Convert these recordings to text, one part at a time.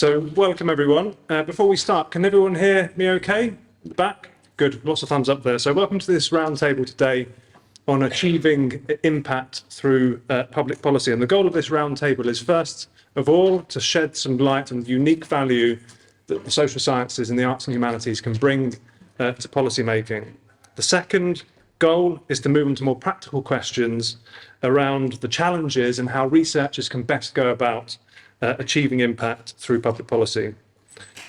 So welcome everyone. Before we start, can everyone hear me okay at the back? Good, lots of thumbs up there. So welcome to this roundtable today on achieving impact through public policy. And the goal of this roundtable is first of all to shed some light on the unique value that the social sciences and the arts and humanities can bring to policy making. The second goal is to move on to more practical questions around the challenges and how researchers can best go about achieving impact through public policy.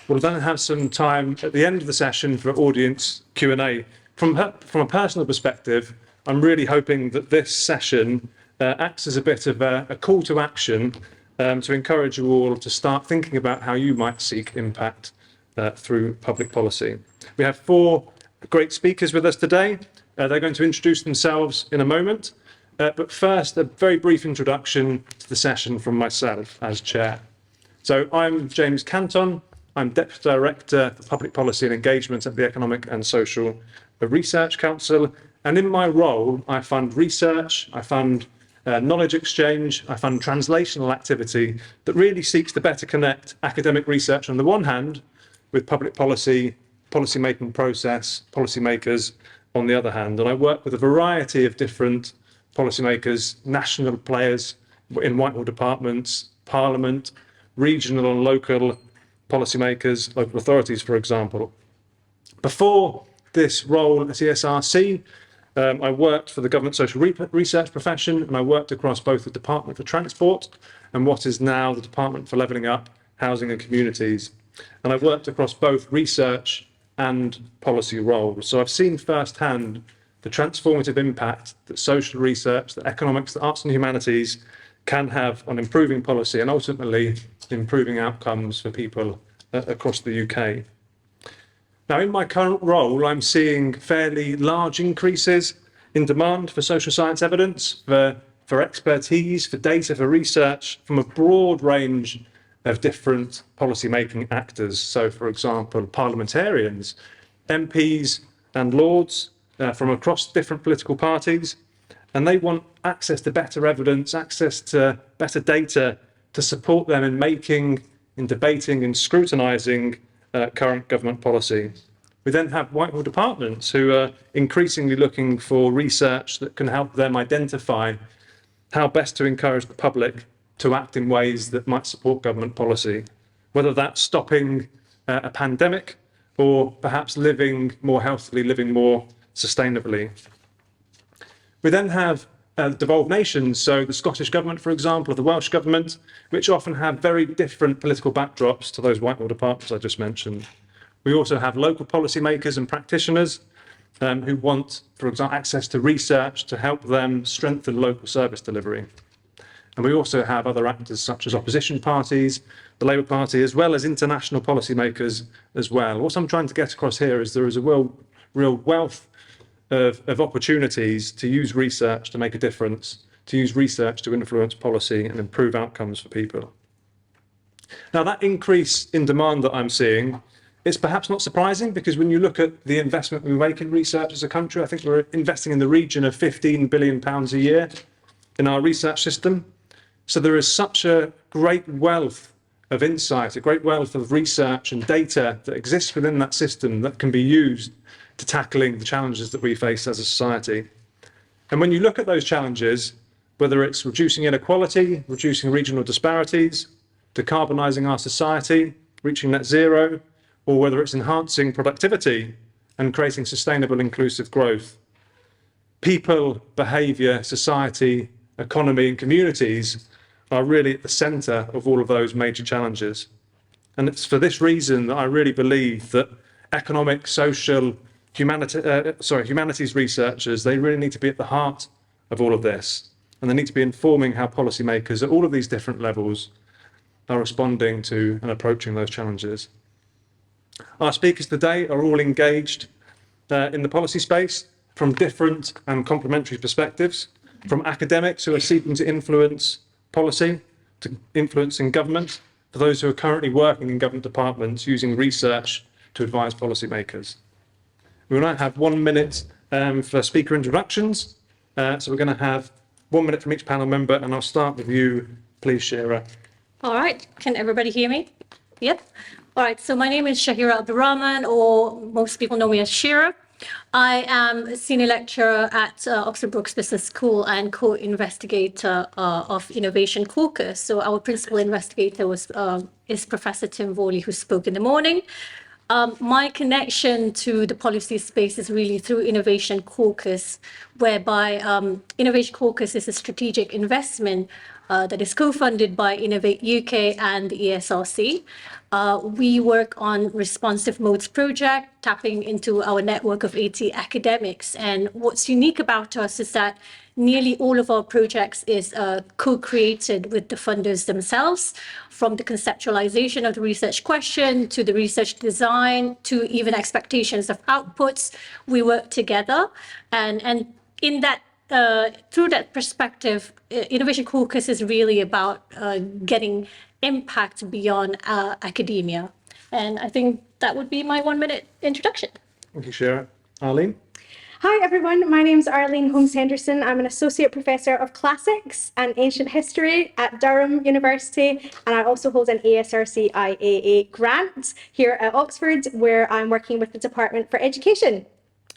We'll then have some time at the end of the session for audience Q&A. From a personal perspective, I'm really hoping that this session acts as a bit of a call to action to encourage you all to start thinking about how you might seek impact through public policy. We have four great speakers with us today. They're going to introduce themselves in a moment. But first, a very brief introduction to the session from myself as chair. So I'm James Canton. I'm Deputy Director for Public Policy and Engagement at the Economic and Social Research Council. And in my role, I fund research, I fund knowledge exchange, I fund translational activity that really seeks to better connect academic research on the one hand with public policy, policy-making process, policymakers on the other hand. And I work with a variety of different policymakers, national players in Whitehall departments, Parliament, regional and local policymakers, local authorities, for example. Before this role at ESRC, I worked for the government social research profession, and I worked across both the Department for Transport and what is now the Department for Levelling Up, Housing and Communities. And I've worked across both research and policy roles. So I've seen firsthand the transformative impact that social research, that economics, the arts and humanities can have on improving policy and ultimately improving outcomes for people across the UK. Now, in my current role, I'm seeing fairly large increases in demand for social science evidence, for expertise, for data, for research from a broad range of different policy-making actors. So, for example, parliamentarians, MPs and Lords, from across different political parties, and they want access to better evidence, access to better data to support them in making, in debating, in scrutinising current government policy. We then have Whitehall departments who are increasingly looking for research that can help them identify how best to encourage the public to act in ways that might support government policy, whether that's stopping a pandemic or perhaps living more healthily, living more sustainably. We then have devolved nations, so the Scottish Government, for example, or the Welsh Government, which often have very different political backdrops to those Whitehall departments I just mentioned. We also have local policymakers and practitioners who want, for example, access to research to help them strengthen local service delivery. And we also have other actors such as opposition parties, the Labour Party, as well as international policymakers as well. What I'm trying to get across here is there is a real wealth of opportunities to use research to make a difference, to use research to influence policy and improve outcomes for people. Now, that increase in demand that I'm seeing is perhaps not surprising, because when you look at the investment we make in research as a country, I think we're investing in the region of £15 billion a year in our research system. So there is such a great wealth of insight, a great wealth of research and data that exists within that system that can be used to tackling the challenges that we face as a society. And when you look at those challenges, whether it's reducing inequality, reducing regional disparities, decarbonising our society, reaching net zero, or whether it's enhancing productivity and creating sustainable inclusive growth, people, behaviour, society, economy and communities are really at the centre of all of those major challenges. And it's for this reason that I really believe that economic, social, humanities researchers, they really need to be at the heart of all of this. And they need to be informing how policymakers at all of these different levels are responding to and approaching those challenges. Our speakers today are all engaged in the policy space from different and complementary perspectives, from academics who are seeking to influence policy, to influencing government, for those who are currently working in government departments using research to advise policymakers. We will now have 1 minute for speaker introductions. So we're going to have 1 minute from each panel member, and I'll start with you, please, Syahirah. All right, can everybody hear me? Yep. All right. So my name is Syahirah Abdul Rahman, or most people know me as Shira. I am a senior lecturer at Oxford Brookes Business School and co-investigator of Innovation Caucus. So our principal investigator is Professor Tim Vorley, who spoke in the morning. My connection to the policy space is really through Innovation Caucus, whereby Innovation Caucus is a strategic investment that is co-funded by Innovate UK and the ESRC. We work on responsive modes project, tapping into our network of 80 academics. And what's unique about us is that nearly all of our projects is co-created with the funders themselves, from the conceptualization of the research question to the research design to even expectations of outputs. We work together, and in that through that perspective, Innovation Caucus is really about getting impact beyond academia. And I think that would be my 1-minute introduction. Thank you, Shira. Arlene? Hi everyone, my name is Arlene Holmes-Henderson. I'm an Associate Professor of Classics and Ancient History at Durham University, and I also hold an ESRC IAA grant here at Oxford, where I'm working with the Department for Education.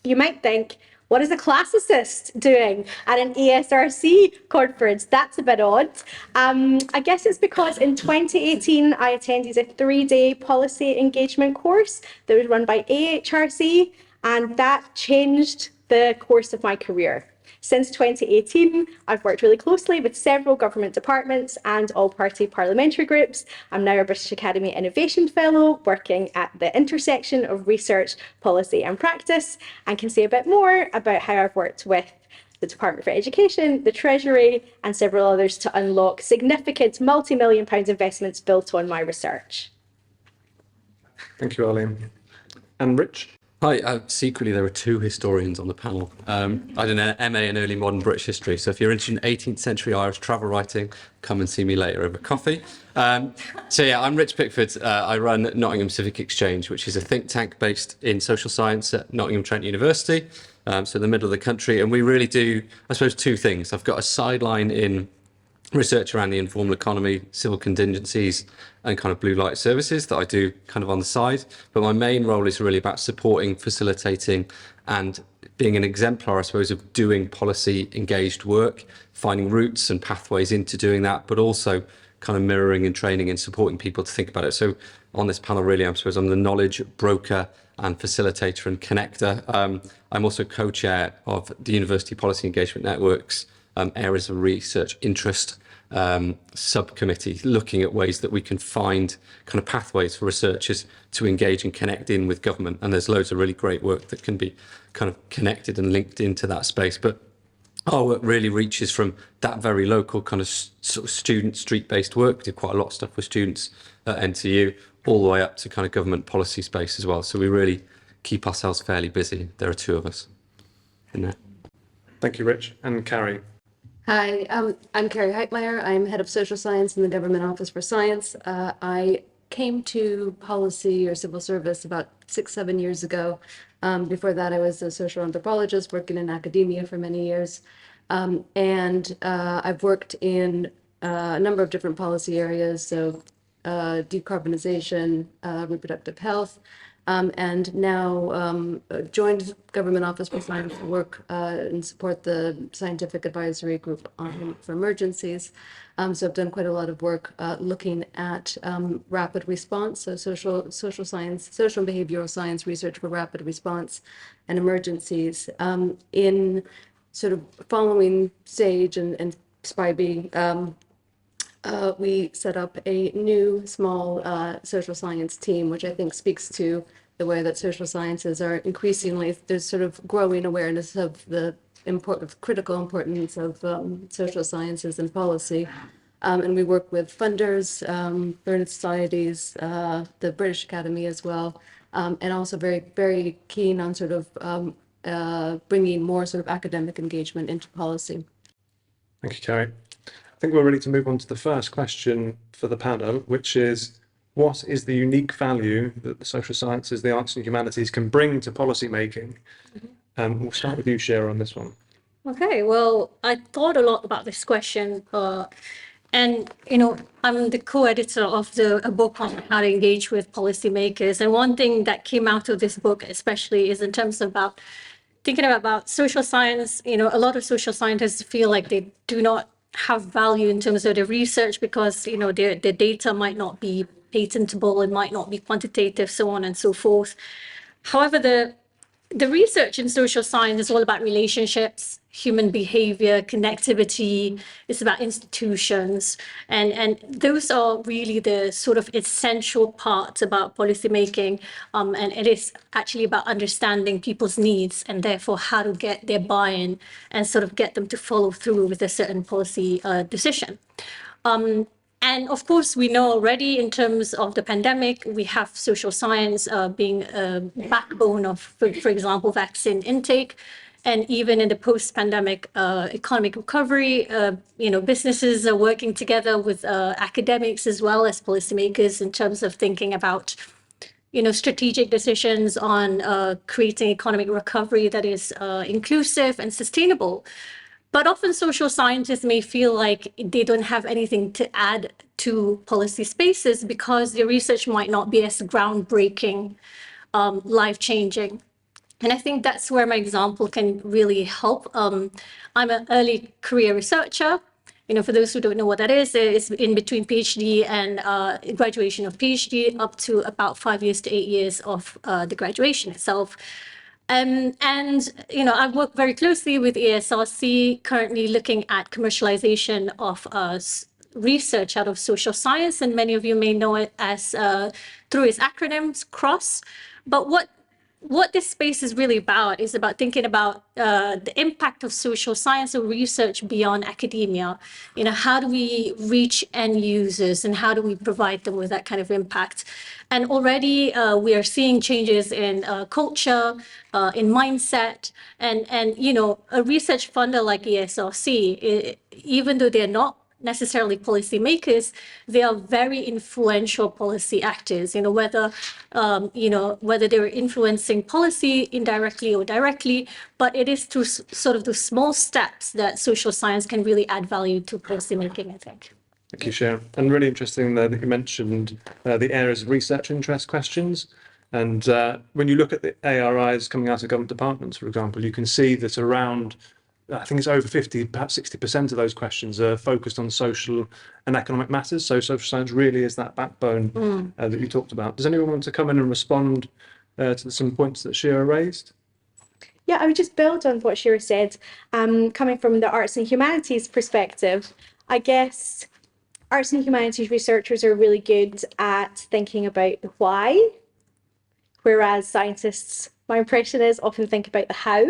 You might think, what is a classicist doing at an ESRC conference? That's a bit odd. I guess it's because in 2018, I attended a 3-day policy engagement course that was run by AHRC, and that changed the course of my career. Since 2018, I've worked really closely with several government departments and all-party parliamentary groups. I'm now a British Academy Innovation Fellow working at the intersection of research, policy and practice, and can say a bit more about how I've worked with the Department for Education, the Treasury and several others to unlock significant multi-million pound investments built on my research. Thank you, Arlene. And Rich? Hi, secretly there are 2 historians on the panel. I did an MA in early modern British history, so if you're interested in 18th century Irish travel writing, come and see me later over coffee. So yeah, I'm Rich Pickford. I run Nottingham Civic Exchange, which is a think tank based in social science at Nottingham University, so in the middle of the country. And we really do, I suppose, 2 things. I've got a sideline in research around the informal economy, civil contingencies and kind of blue light services that I do kind of on the side. But my main role is really about supporting, facilitating and being an exemplar, I suppose, of doing policy engaged work, finding routes and pathways into doing that, but also kind of mirroring and training and supporting people to think about it. So on this panel, really, I suppose I'm the knowledge broker and facilitator and connector. I'm also co-chair of the University Policy Engagement Network's areas of research interest subcommittee, looking at ways that we can find kind of pathways for researchers to engage and connect in with government. And there's loads of really great work that can be kind of connected and linked into that space. But our work really reaches from that very local kind of sort of student street-based work. We did quite a lot of stuff with students at NTU, all the way up to kind of government policy space as well. So we really keep ourselves fairly busy. There are 2 of us in there. Thank you, Rich. And Carrie? Hi, I'm Carrie Heitmeyer. I'm head of social science in the Government Office for Science. I came to policy or civil service about 6-7 years ago. Before that, I was a social anthropologist working in academia for many years. I've worked in a number of different policy areas, so decarbonization, reproductive health, and now joined Government Office for Science to work and support the scientific advisory group for emergencies. So I've done quite a lot of work looking at rapid response, so social science, social and behavioral science research for rapid response and emergencies. In sort of following SAGE and SPIBE, we set up a new small social science team, which I think speaks to the way that social sciences are increasingly, there's sort of growing awareness of the critical importance of social sciences and policy. And we work with funders, learned societies, the British Academy as well, and also very, very keen on sort of bringing more sort of academic engagement into policy. Thank you, Carrie. I think we're ready to move on to the first question for the panel, which is, what is the unique value that the social sciences, the arts and humanities can bring to policy making? We'll start with you, Shira, on this one. Okay, well, I thought a lot about this question, And, I'm the co-editor of a book on how to engage with policymakers. And one thing that came out of this book, especially, is in terms of thinking about social science. A lot of social scientists feel like they do not have value in terms of their research because, their data might not be patentable, it might not be quantitative, so on and so forth. However, the research in social science is all about relationships, human behavior, connectivity. It's about institutions. And those are really the sort of essential parts about policymaking. And it is actually about understanding people's needs and therefore how to get their buy-in and sort of get them to follow through with a certain policy decision. And of course, we know already in terms of the pandemic, we have social science being a backbone of, for example, vaccine intake. And even in the post-pandemic economic recovery, businesses are working together with academics as well as policymakers in terms of thinking about, strategic decisions on creating economic recovery that is inclusive and sustainable. But often social scientists may feel like they don't have anything to add to policy spaces because their research might not be as groundbreaking, life-changing. And I think that's where my example can really help. I'm an early career researcher. For those who don't know what that is, it's in between PhD and graduation of PhD up to about 5 years to 8 years of the graduation itself. I work very closely with ESRC, currently looking at commercialization of research out of social science, and many of you may know it as through its acronyms, CROSS. But what this space is really about is about thinking about the impact of social science or research beyond academia. How do we reach end users and how do we provide them with that kind of impact? And already we are seeing changes in culture, in mindset, and a research funder like ESRC, even though they're not necessarily policymakers, they are very influential policy actors, whether they're influencing policy indirectly or directly, but it is through sort of the small steps that social science can really add value to policymaking, I think. Thank you, Sharon. And really interesting that you mentioned the areas of research interest questions. And when you look at the ARIs coming out of government departments, for example, you can see that around, I think it's over 50, perhaps 60% of those questions are focused on social and economic matters. So social science really is that backbone that you talked about. Does anyone want to come in and respond to some points that Shira raised? Yeah, I would just build on what Shira said. Coming from the arts and humanities perspective, I guess arts and humanities researchers are really good at thinking about the why, whereas scientists, my impression is, often think about the how.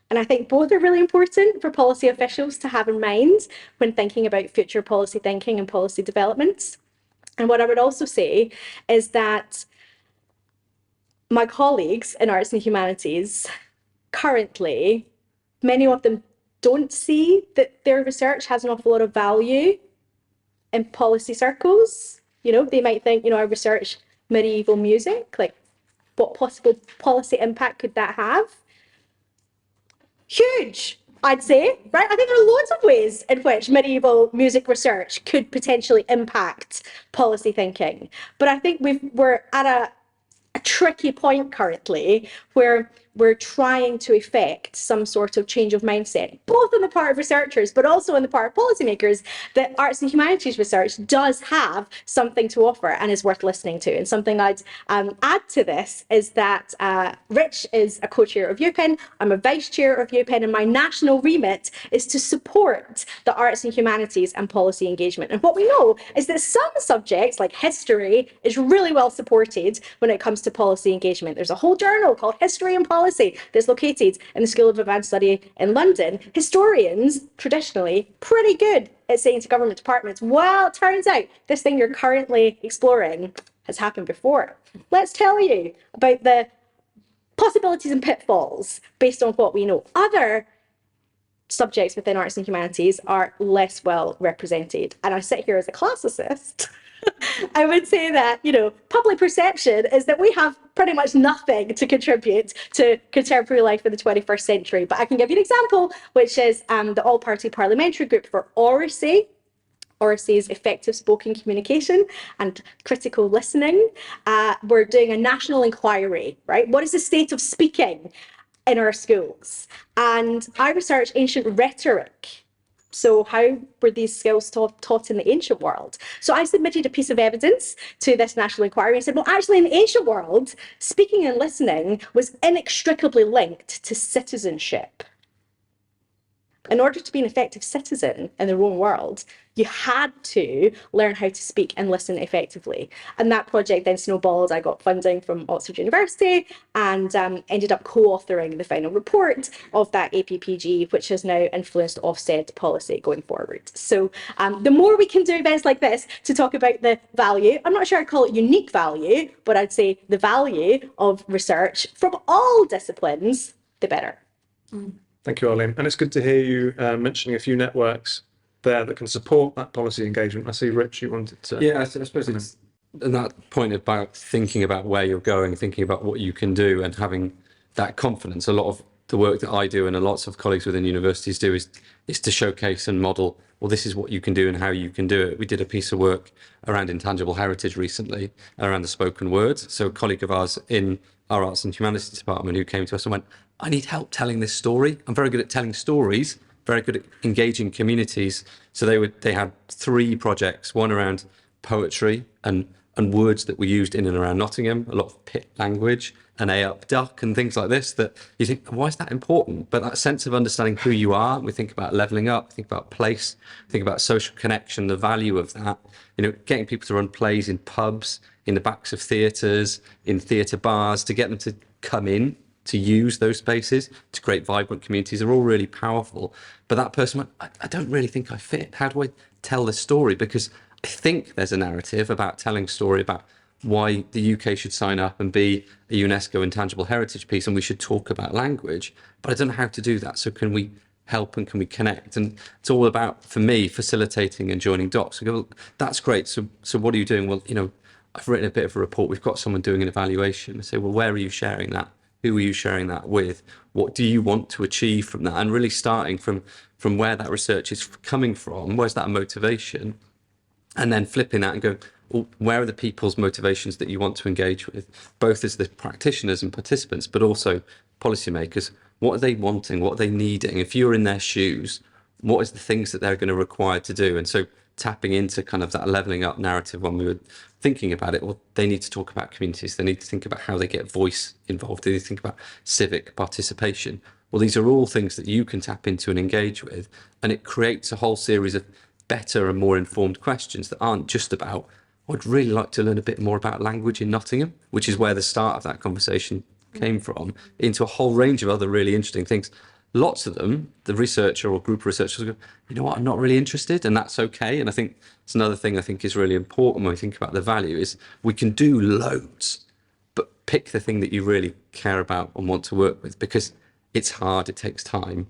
And I think both are really important for policy officials to have in mind when thinking about future policy thinking and policy developments. And what I would also say is that my colleagues in arts and humanities currently, many of them don't see that their research has an awful lot of value in policy circles. They might think, I research medieval music, like what possible policy impact could that have? Huge, I'd say, right? I think there are loads of ways in which medieval music research could potentially impact policy thinking. But I think we're at a tricky point currently where we're trying to effect some sort of change of mindset, both on the part of researchers, but also on the part of policymakers, that arts and humanities research does have something to offer and is worth listening to. And something I'd add to this is that Rich is a co-chair of UPenn, I'm a vice chair of UPenn, and my national remit is to support the arts and humanities and policy engagement. And what we know is that some subjects, like history, is really well supported when it comes to policy engagement. There's a whole journal called History and Policy that's located in the School of Advanced Study in London. Historians, traditionally, pretty good at saying to government departments, well, it turns out this thing you're currently exploring has happened before. Let's tell you about the possibilities and pitfalls based on what we know. Other subjects within arts and humanities are less well represented. And I sit here as a classicist. I would say that, public perception is that we have pretty much nothing to contribute to contemporary life in the 21st century. But I can give you an example, which is the All-Party Parliamentary Group for Oracy, RSA's effective spoken communication and critical listening. We're doing a national inquiry, right? What is the state of speaking in our schools? And I research ancient rhetoric. So how were these skills taught in the ancient world? So I submitted a piece of evidence to this national inquiry and said, well, actually in the ancient world, speaking and listening was inextricably linked to citizenship. In order to be an effective citizen in the Roman world, you had to learn how to speak and listen effectively. And that project then snowballed. I got funding from Oxford University and ended up co-authoring the final report of that APPG, which has now influenced Ofsted policy going forward. So the more we can do events like this to talk about the value, I'm not sure I'd call it unique value, but I'd say the value of research from all disciplines, the better. Thank you, Arlene. And it's good to hear you mentioning a few networks there that can support that policy engagement. I see, Rich, you wanted to... Yeah, I suppose it's and that point about thinking about where you're going, thinking about what you can do and having that confidence. A lot of the work that I do and lots of colleagues within universities do is to showcase and model, well, this is what you can do and how you can do it. We did a piece of work around intangible heritage recently, around the spoken words. So a colleague of ours in our Arts and Humanities department who came to us and went, I need help telling this story. I'm very good at telling stories, very good at engaging communities. So they had 3 projects, one around poetry and words that were used in and around Nottingham, a lot of pit language, an A-up duck and things like this that you think, why is that important? But that sense of understanding who you are, we think about levelling up, think about place, think about social connection, the value of that, getting people to run plays in pubs, in the backs of theatres, in theatre bars, to get them to come in, to use those spaces, to create vibrant communities are all really powerful. But that person went, I don't really think I fit. How do I tell this story? Because I think there's a narrative about telling a story about why the UK should sign up and be a UNESCO Intangible Heritage piece, and we should talk about language, but I don't know how to do that. So can we help and can we connect? And it's all about, for me, facilitating and joining dots. We go, well, that's great. So what are you doing? Well, I've written a bit of a report. We've got someone doing an evaluation. I say, well, where are you sharing that? Who are you sharing that with? What do you want to achieve from that? And really starting from where that research is coming from, where's that motivation? And then flipping that and go, well, where are the people's motivations that you want to engage with, both as the practitioners and participants, but also policymakers? What are they wanting? What are they needing? If you're in their shoes, what is the things that they're going to require to do? And so tapping into kind of that levelling up narrative when we were thinking about it, well, they need to talk about communities. They need to think about how they get voice involved. They need to think about civic participation. Well, these are all things that you can tap into and engage with. And it creates a whole series of better and more informed questions that aren't just about, I'd really like to learn a bit more about language in Nottingham, which is where the start of that conversation came from, into a whole range of other really interesting things. Lots of them, the researcher or group of researchers go, you know what, I'm not really interested, and that's okay. And I think it's another thing I think is really important when we think about the value is we can do loads, but pick the thing that you really care about and want to work with, because it's hard, it takes time,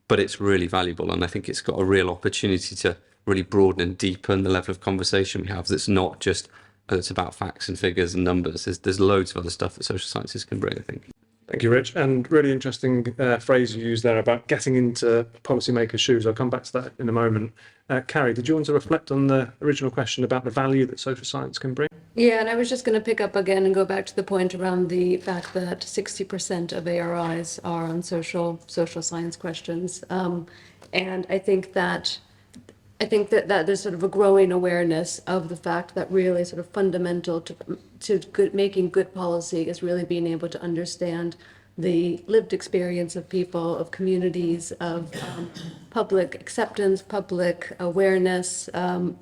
but it's really valuable. And I think it's got a real opportunity to really broaden and deepen the level of conversation we have. That's not just, it's about facts and figures and numbers. There's loads of other stuff that social sciences can bring, I think. Thank you, Rich. And really interesting phrase you used there about getting into policymakers' shoes. I'll come back to that in a moment. Carrie, did you want to reflect on the original question about the value that social science can bring? Yeah, and I was just going to pick up again and go back to the point around the fact that 60% of ARIs are on social science questions. And I think that there's sort of a growing awareness of the fact that really sort of fundamental to making good policy is really being able to understand the lived experience of people, of communities, of public acceptance, public awareness,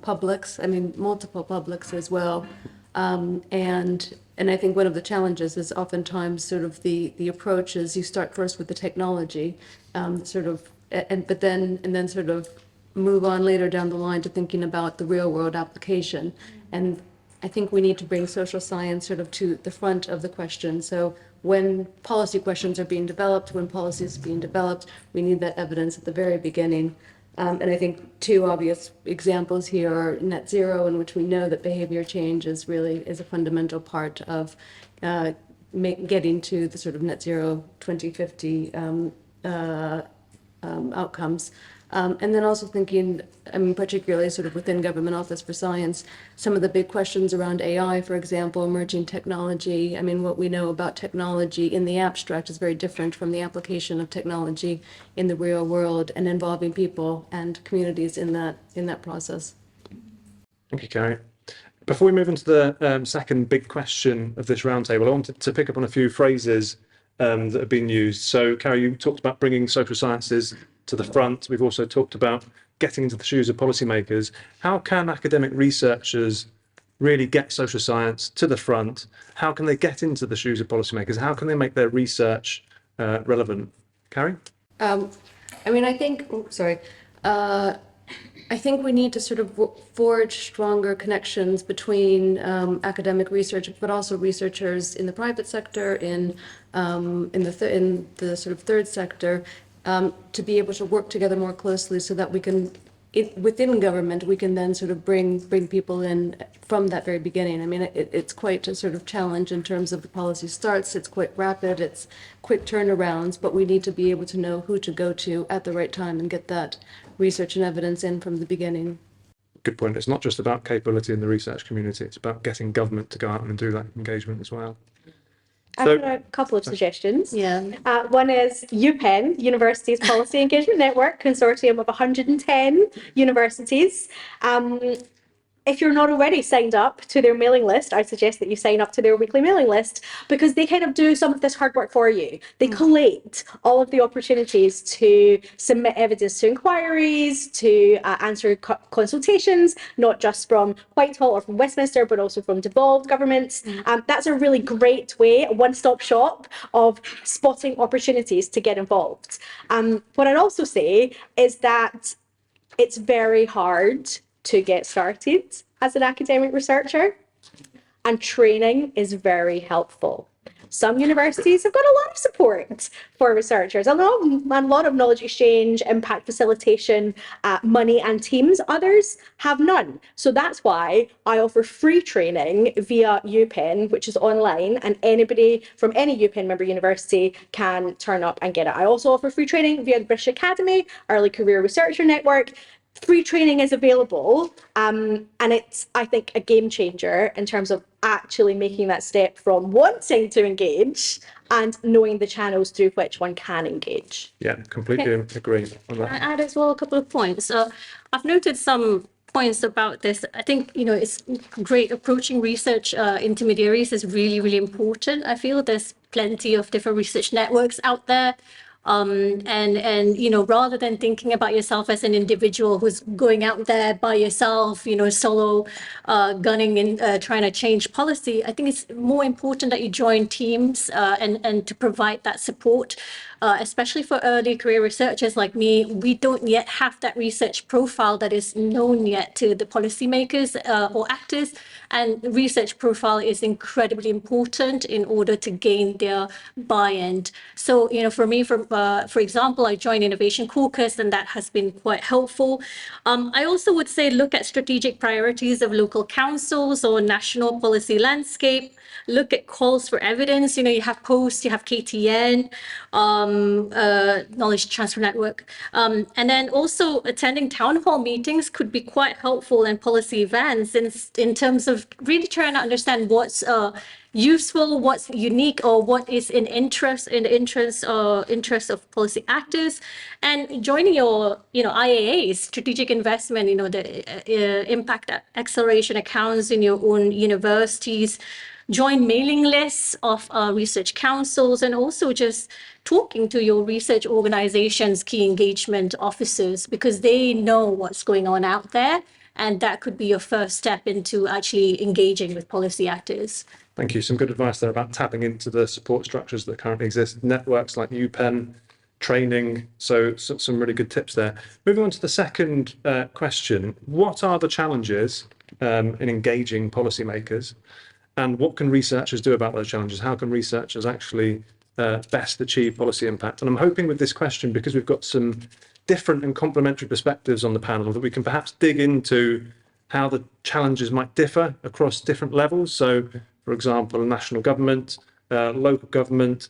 publics, multiple publics as well. And I think one of the challenges is oftentimes sort of the approach is you start first with the technology, but then sort of move on later down the line to thinking about the real world application. And I think we need to bring social science sort of to the front of the question. So when policy questions are being developed, when policy is being developed, we need that evidence at the very beginning. And I think 2 obvious examples here are net zero, in which we know that behavior change is a fundamental part of getting to the sort of net zero 2050 outcomes. And then also thinking, I mean, particularly sort of within Government Office for Science, some of the big questions around AI, for example, emerging technology. I mean, what we know about technology in the abstract is very different from the application of technology in the real world and involving people and communities in that process. Thank you, Carrie. Before we move into the second big question of this roundtable, I wanted to pick up on a few phrases that have been used. So, Carrie, you talked about bringing social sciences to the front. We've also talked about getting into the shoes of policymakers. How can academic researchers really get social science to the front? How can they get into the shoes of policymakers? How can they make their research relevant? Carrie? I mean, I think, I think we need to sort of forge stronger connections between academic research, but also researchers in the private sector, in the sort of third sector, to be able to work together more closely so that we can, within government, we can then sort of bring people in from that very beginning. I mean, it's quite a sort of challenge in terms of the policy starts. It's quite rapid. It's quick turnarounds, but we need to be able to know who to go to at the right time and get that research and evidence in from the beginning. Good point. It's not just about capability in the research community. It's about getting government to go out and do that engagement as well. I've got a couple of suggestions. Yeah. One is UPenn, Universities Policy Engagement Network, consortium of 110 universities. If you're not already signed up to their mailing list, I suggest that you sign up to their weekly mailing list, because they kind of do some of this hard work for you. They collate all of the opportunities to submit evidence to inquiries, to answer consultations, not just from Whitehall or from Westminster, but also from devolved governments. That's a really great way, a one-stop shop of spotting opportunities to get involved. What I'd also say is that it's very hard to get started as an academic researcher, and training is very helpful. Some universities have got a lot of support for researchers, a lot of knowledge exchange, impact facilitation, money and teams. Others have none. So that's why I offer free training via UPenn, which is online, and anybody from any UPenn member university can turn up and get it. I also offer free training via the British Academy, Early Career Researcher Network. Free training is available, and it's, I think, a game changer in terms of actually making that step from wanting to engage and knowing the channels through which one can engage. Yeah, completely agree on Can I that. add as well a couple of points? I've noted some points about this. I think, it's great approaching research intermediaries is really, really important. I feel there's plenty of different research networks out there. Rather than thinking about yourself as an individual who's going out there by yourself, solo gunning and trying to change policy, I think it's more important that you join teams and to provide that support. Especially for early career researchers like me, we don't yet have that research profile that is known yet to the policymakers or actors. And research profile is incredibly important in order to gain their buy-in. So, for me, for example, I joined Innovation Caucus, and that has been quite helpful. I also would say look at strategic priorities of local councils or national policy landscape. Look at calls for evidence. You have POST, you have KTN, Knowledge Transfer Network. And then also attending town hall meetings could be quite helpful in policy events in terms of really trying to understand what's useful, what's unique, or what is in the interest of policy actors, and joining your IAAs, strategic investment, the impact acceleration accounts in your own universities. Join mailing lists of research councils, and also just talking to your research organization's key engagement officers, because they know what's going on out there, and that could be your first step into actually engaging with policy actors. Thank you. Some good advice there about tapping into the support structures that currently exist, networks like UPenn, training. So some really good tips there. Moving on to the second question, what are the challenges in engaging policymakers? And what can researchers do about those challenges? How can researchers actually best achieve policy impact? And I'm hoping with this question, because we've got some different and complementary perspectives on the panel, that we can perhaps dig into how the challenges might differ across different levels. So, for example, national government, local government.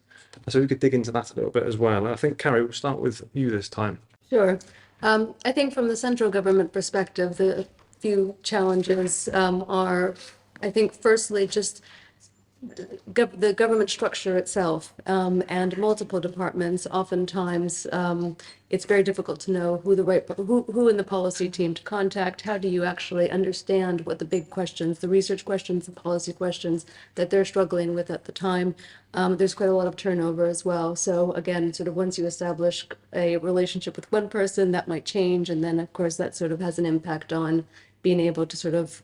So we could dig into that a little bit as well. And I think, Carrie, we'll start with you this time. Sure. I think from the central government perspective, the few challenges are, I think, firstly, just the government structure itself and multiple departments. Oftentimes, it's very difficult to know who in the policy team to contact. How do you actually understand what the big questions, the research questions, the policy questions that they're struggling with at the time? There's quite a lot of turnover as well. So again, sort of once you establish a relationship with one person, that might change, and then of course that sort of has an impact on being able to sort of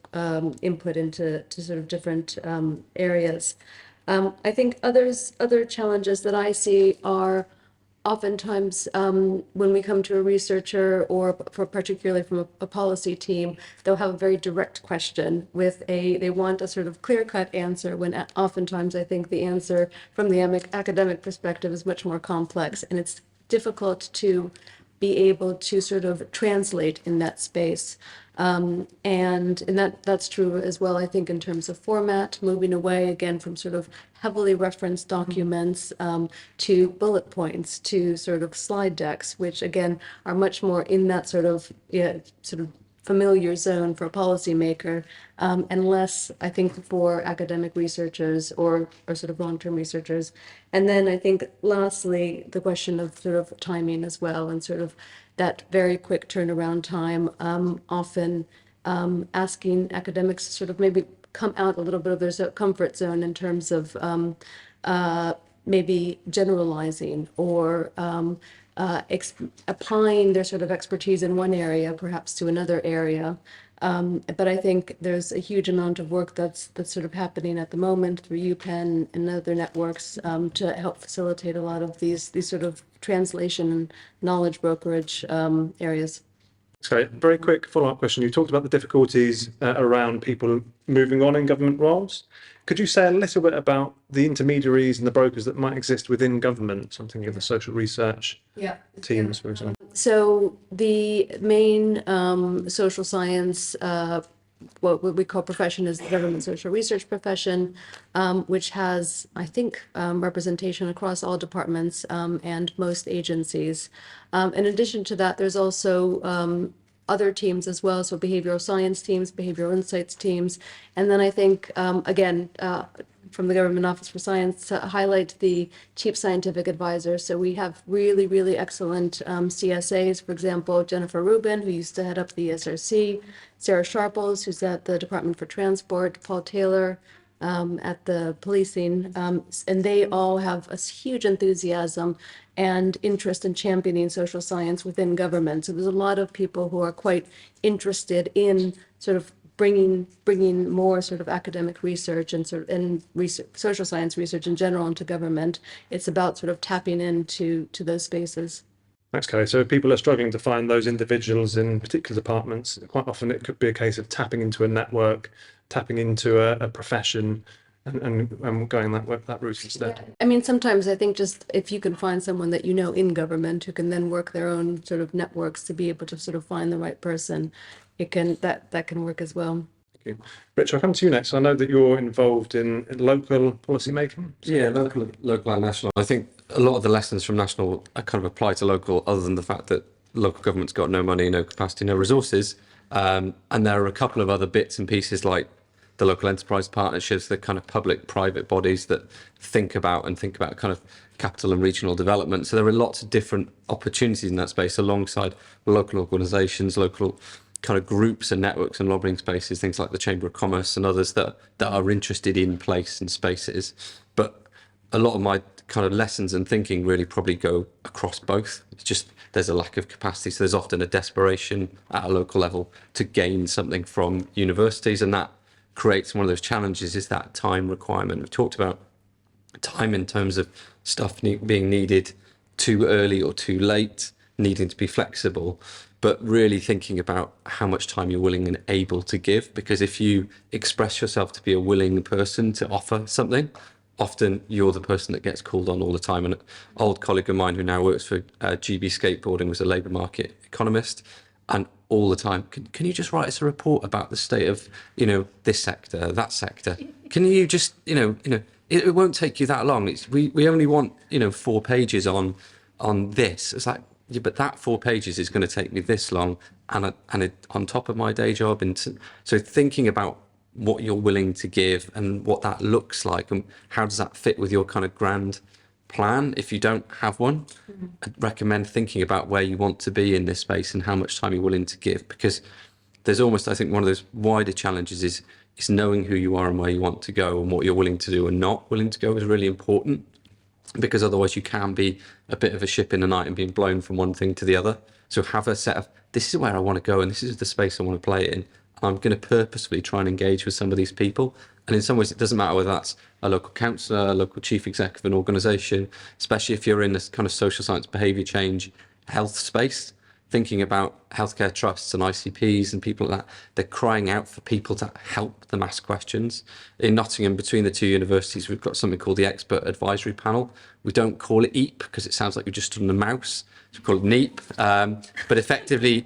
input into sort of different areas. I think other challenges that I see are oftentimes when we come to a researcher or particularly from a policy team, they'll have a very direct question they want a sort of clear-cut answer when oftentimes I think the answer from the academic perspective is much more complex, and it's difficult to be able to sort of translate in that space. And that's true as well, I think, in terms of format, moving away again from sort of heavily referenced documents to bullet points, to sort of slide decks, which again are much more in that sort of familiar zone for a policymaker, and less, I think, for academic researchers or sort of long-term researchers. And then I think lastly, the question of sort of timing as well, and sort of that very quick turnaround time, often asking academics to sort of maybe come out a little bit of their comfort zone in terms of maybe generalizing or applying their sort of expertise in one area, perhaps to another area. But I think there's a huge amount of work that's sort of happening at the moment through UPenn and other networks to help facilitate a lot of these sort of translation and knowledge brokerage areas. So, very quick follow-up question. You talked about the difficulties around people moving on in government roles. Could you say a little bit about the intermediaries and the brokers that might exist within government? So I'm thinking of the social research teams, for example. So the main social science, what we call profession, is the government social research profession, which has, I think, representation across all departments and most agencies. In addition to that, there's also other teams as well, so behavioral science teams, behavioral insights teams, and then I think, again, from the Government Office for Science, to highlight the chief scientific advisors. So we have really, really excellent CSAs, for example, Jennifer Rubin, who used to head up the ESRC, Sarah Sharples, who's at the Department for Transport, Paul Taylor at the policing, and they all have a huge enthusiasm and interest in championing social science within government. So there's a lot of people who are quite interested in sort of bringing more sort of academic research and research, social science research in general into government. It's about sort of tapping into those spaces. Thanks, Kelly. So if people are struggling to find those individuals in particular departments, quite often it could be a case of tapping into a network, tapping into a profession, and going that route instead. I mean, sometimes I think just if you can find someone that you know in government who can then work their own sort of networks to be able to sort of find the right person, that can work as well. Thank you. Rich, I'll come to you next. I know that you're involved in local policy making. Yeah, local and national. I think a lot of the lessons from national kind of apply to local, other than the fact that local government's got no money, no capacity, no resources. And there are a couple of other bits and pieces like the local enterprise partnerships, the kind of public-private bodies that think about kind of capital and regional development. So there are lots of different opportunities in that space alongside local organisations, local kind of groups and networks and lobbying spaces, things like the Chamber of Commerce and others that are interested in place and spaces. But a lot of my kind of lessons and thinking really probably go across both. It's just there's a lack of capacity. So there's often a desperation at a local level to gain something from universities, and that creates one of those challenges, is that time requirement. We've talked about time in terms of stuff being needed too early or too late, needing to be flexible, but really thinking about how much time you're willing and able to give. Because if you express yourself to be a willing person to offer something, often you're the person that gets called on all the time. And an old colleague of mine who now works for GB Skateboarding was a labour market economist, and all the time, can you just write us a report about the state of, this sector, that sector? Can you just, it won't take you that long. We only want, 4 pages on this. It's like, yeah, but that 4 pages is going to take me this long, and on top of my day job. And so thinking about what you're willing to give and what that looks like, and how does that fit with your kind of grand plan. If you don't have one, I'd recommend thinking about where you want to be in this space and how much time you're willing to give, because there's almost, I think, one of those wider challenges is knowing who you are and where you want to go, and what you're willing to do and not willing to go is really important, because otherwise you can be a bit of a ship in the night and being blown from one thing to the other. So have a set of, this is where I want to go and this is the space I want to play in. I'm going to purposefully try and engage with some of these people. And in some ways, it doesn't matter whether that's a local councillor, a local chief exec of an organisation, especially if you're in this kind of social science behaviour change health space, thinking about healthcare trusts and ICPs and people like that. They're crying out for people to help them ask questions. In Nottingham, between the 2 universities, we've got something called the Expert Advisory Panel. We don't call it EAP because it sounds like you're just on a mouse. So we call it NEAP. But effectively,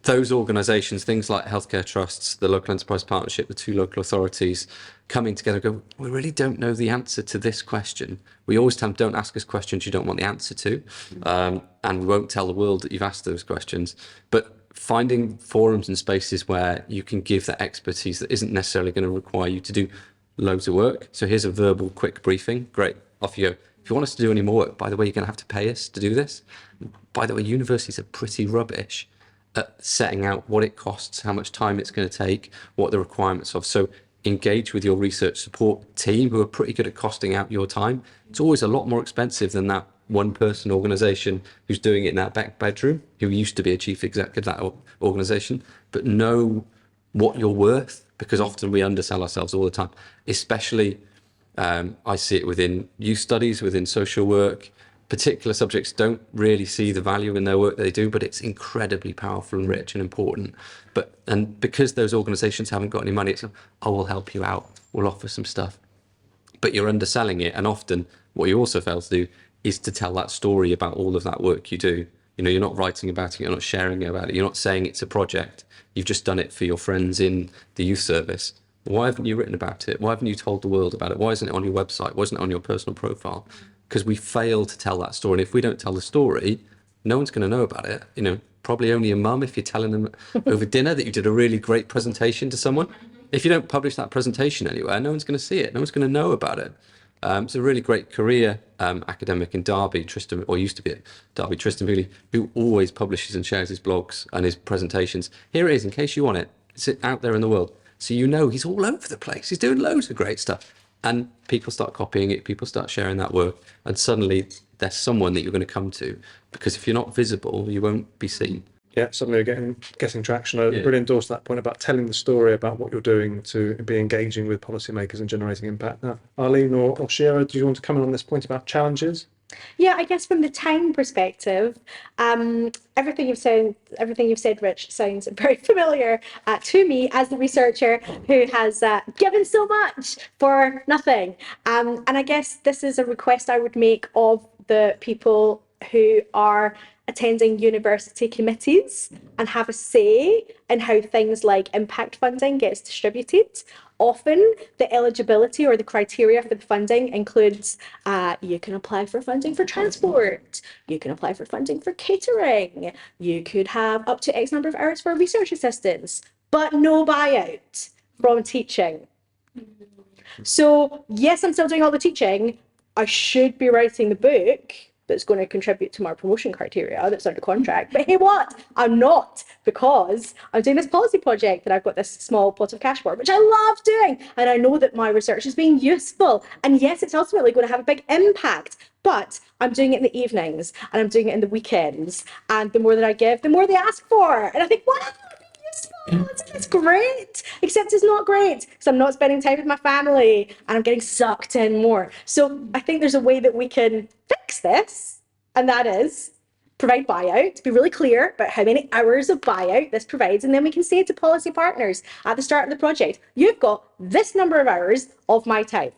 those organisations, things like healthcare trusts, the local enterprise partnership, the 2 local authorities, coming together and go, we really don't know the answer to this question. We always tell them, don't ask us questions you don't want the answer to. And we won't tell the world that you've asked those questions. But finding forums and spaces where you can give that expertise that isn't necessarily going to require you to do loads of work. So here's a verbal quick briefing. Great, off you go. If you want us to do any more work, by the way, you're going to have to pay us to do this. By the way, universities are pretty rubbish at setting out what it costs, how much time it's going to take, what the requirements of. So engage with your research support team who are pretty good at costing out your time. It's always a lot more expensive than that one-person organisation who's doing it in that back bedroom, who used to be a chief exec of that organisation. But know what you're worth, because often we undersell ourselves all the time, especially I see it within youth studies, within social work. Particular subjects don't really see the value in their work that they do, but it's incredibly powerful and rich and important. And because those organisations haven't got any money, it's, oh, we'll help you out, we'll offer some stuff. But you're underselling it, and often what you also fail to do is to tell that story about all of that work you do. You know, you're not writing about it, you're not sharing about it, you're not saying it's a project. You've just done it for your friends in the youth service. Why haven't you written about it? Why haven't you told the world about it? Why isn't it on your website? Why isn't it on your personal profile? Because we fail to tell that story. And if we don't tell the story, no one's going to know about it. You know, probably only a mum if you're telling them over dinner that you did a really great presentation to someone. If you don't publish that presentation anywhere, no one's going to see it. No one's going to know about it. It's a really great career academic in Derby, Tristan, or used to be at Derby, Tristan Veely, who always publishes and shares his blogs and his presentations. Here it is, in case you want it. It's out there in the world. So you know he's all over the place. He's doing loads of great stuff. And people start copying it, people start sharing that work, and suddenly there's someone that you're going to come to, because if you're not visible, you won't be seen. Yeah, suddenly you're getting traction. I really endorse that point about telling the story about what you're doing to be engaging with policymakers and generating impact. Now, Arlene or Syahirah, do you want to come in on this point about challenges? Yeah, I guess from the time perspective, everything you've said, Rich, sounds very familiar to me as the researcher who has given so much for nothing. And I guess this is a request I would make of the people who are attending university committees and have a say in how things like impact funding gets distributed. Often the eligibility or the criteria for the funding includes you can apply for funding for transport, you can apply for funding for catering, you could have up to X number of hours for research assistance, but no buyout from teaching. So yes, I'm still doing all the teaching. I should be writing the book that's going to contribute to my promotion criteria that's under contract. But hey, what? I'm not, because I'm doing this policy project that I've got this small pot of cash for, which I love doing. And I know that my research is being useful. And yes, it's ultimately going to have a big impact, but I'm doing it in the evenings and I'm doing it in the weekends. And the more that I give, the more they ask for. And I think, wow, it's great, except it's not great because I'm not spending time with my family and I'm getting sucked in more. So I think there's a way that we can fix this, and that is provide buyout, to be really clear about how many hours of buyout this provides, and then we can say to policy partners at the start of the project, you've got this number of hours of my time.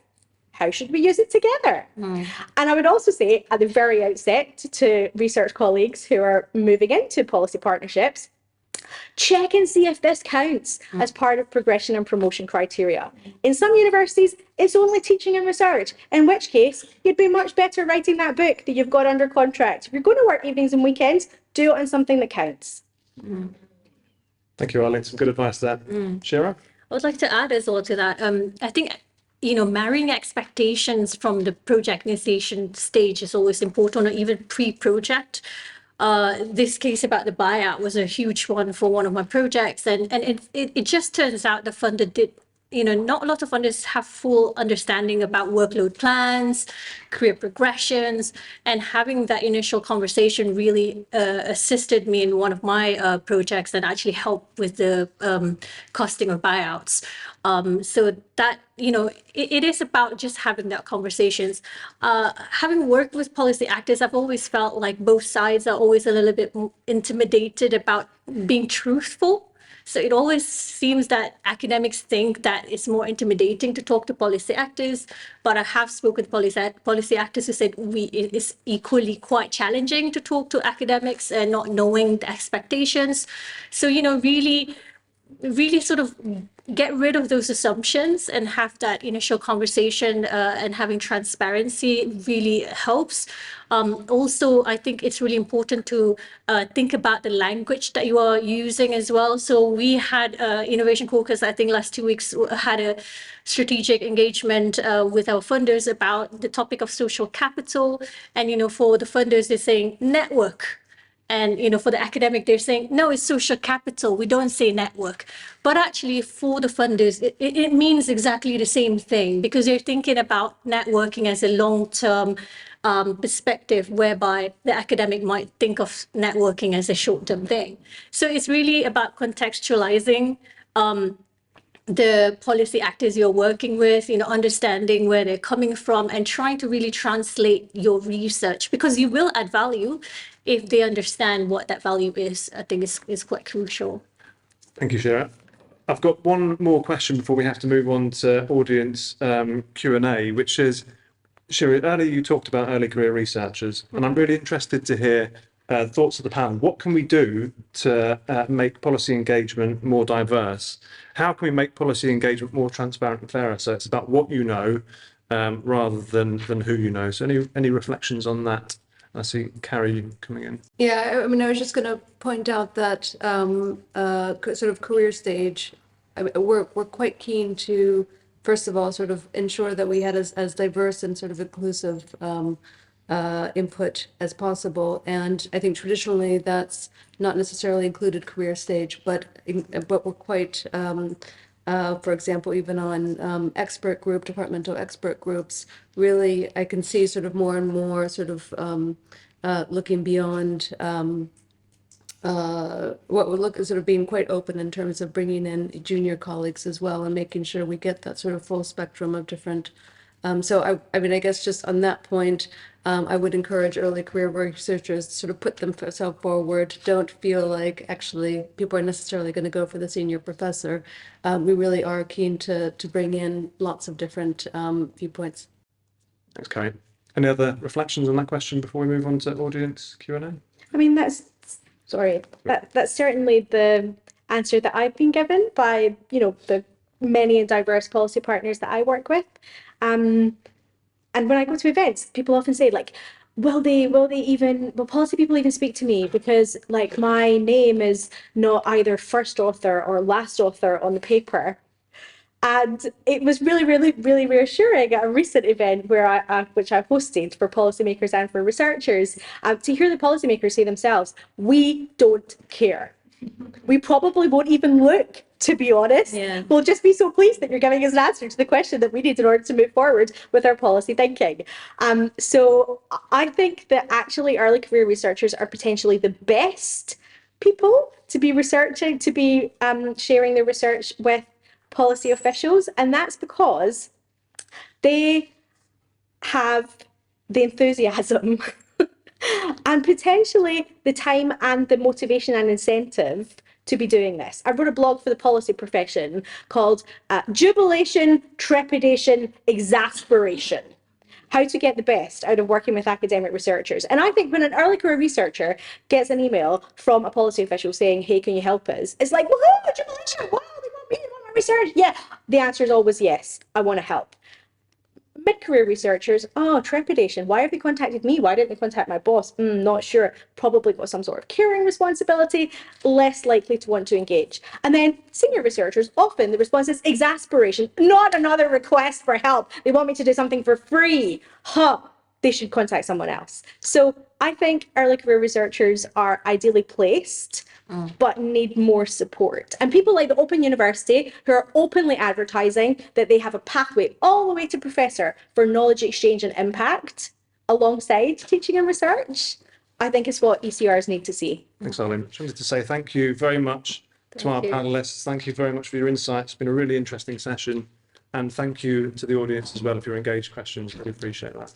How should we use it together? And I would also say at the very outset to research colleagues who are moving into policy partnerships, check and see if this counts as part of progression and promotion criteria. In some universities, it's only teaching and research, in which case you'd be much better writing that book that you've got under contract. If you're going to work evenings and weekends, do it on something that counts. Thank you, Arlene. Some good advice there. Shira? I would like to add as well to that. I think, marrying expectations from the project initiation stage is always important, or even pre-project. This case about the buyout was a huge one for one of my projects, and it just turns out the funder did. Not a lot of funders have full understanding about workload plans, career progressions, and having that initial conversation really assisted me in one of my projects and actually helped with the costing of buyouts. So that, it is about just having that conversations. Having worked with policy actors, I've always felt like both sides are always a little bit intimidated about being truthful. So it always seems that academics think that it's more intimidating to talk to policy actors, but I have spoken to policy actors who said it is equally quite challenging to talk to academics and not knowing the expectations. So, really sort of get rid of those assumptions and have that initial conversation, and having transparency really helps. Also, I think it's really important to think about the language that you are using as well. So we had Innovation Caucus, I think last 2 weeks, had a strategic engagement with our funders about the topic of social capital. And, for the funders, they're saying network. And, for the academic, they're saying, no, it's social capital. We don't say network. But actually, for the funders, it means exactly the same thing, because they're thinking about networking as a long-term perspective, whereby the academic might think of networking as a short-term thing. So it's really about contextualizing the policy actors you're working with, understanding where they're coming from and trying to really translate your research, because you will add value if they understand what that value is. I think is quite crucial. Thank you, Shira. I've got one more question before we have to move on to audience Q&A, which is, Shira, earlier you talked about early career researchers, and I'm really interested to hear thoughts of the panel. What can we do to make policy engagement more diverse? How can we make policy engagement more transparent and fairer? So it's about what you know rather than who you know. So any reflections on that? I see Carrie coming in. Yeah, I mean, I was just going to point out that sort of career stage, we're quite keen to, first of all, sort of ensure that we had as diverse and sort of inclusive input as possible. And I think traditionally that's not necessarily included career stage, but we're quite, for example, even on departmental expert groups, really I can see sort of more and more sort of looking beyond what would look as sort of being quite open in terms of bringing in junior colleagues as well and making sure we get that sort of full spectrum of different. So I mean, I guess just on that point, I would encourage early career researchers to sort of put themselves forward. Don't feel like actually people are necessarily going to go for the senior professor. We really are keen to bring in lots of different viewpoints. Thanks, Carrie. Any other reflections on that question before we move on to audience Q&A? I mean, that's certainly the answer that I've been given by, the many and diverse policy partners that I work with. And when I go to events, people often say, like, will policy people even speak to me because, like, my name is not either first author or last author on the paper. And it was really, really, really reassuring at a recent event which I hosted for policymakers and for researchers, to hear the policymakers say themselves, we don't care. We probably won't even look, to be honest. Yeah. We'll just be so pleased that you're giving us an answer to the question that we need in order to move forward with our policy thinking. So I think that actually early career researchers are potentially the best people to be researching, to be sharing their research with policy officials, and that's because they have the enthusiasm and potentially the time and the motivation and incentive to be doing this. I wrote a blog for the policy profession called Jubilation, Trepidation, Exasperation: How to Get the Best Out of Working with Academic Researchers. And I think when an early career researcher gets an email from a policy official saying, hey, can you help us? It's like, woohoo, jubilation, wow, they want me, they want my research. Yeah, the answer is always yes, I want to help. Mid-career researchers, oh, trepidation. Why have they contacted me? Why didn't they contact my boss? Not sure. Probably got some sort of caring responsibility, less likely to want to engage. And then senior researchers, often the response is exasperation, not another request for help. They want me to do something for free. They should contact someone else. So I think early career researchers are ideally placed, but need more support. And people like the Open University, who are openly advertising that they have a pathway all the way to professor for knowledge exchange and impact alongside teaching and research, I think is what ECRs need to see. Thanks, Arlene. Just wanted to say thank you very much to our panelists. Thank you very much for your insights. It's been a really interesting session. And thank you to the audience as well if you're engaged questions. Really appreciate that.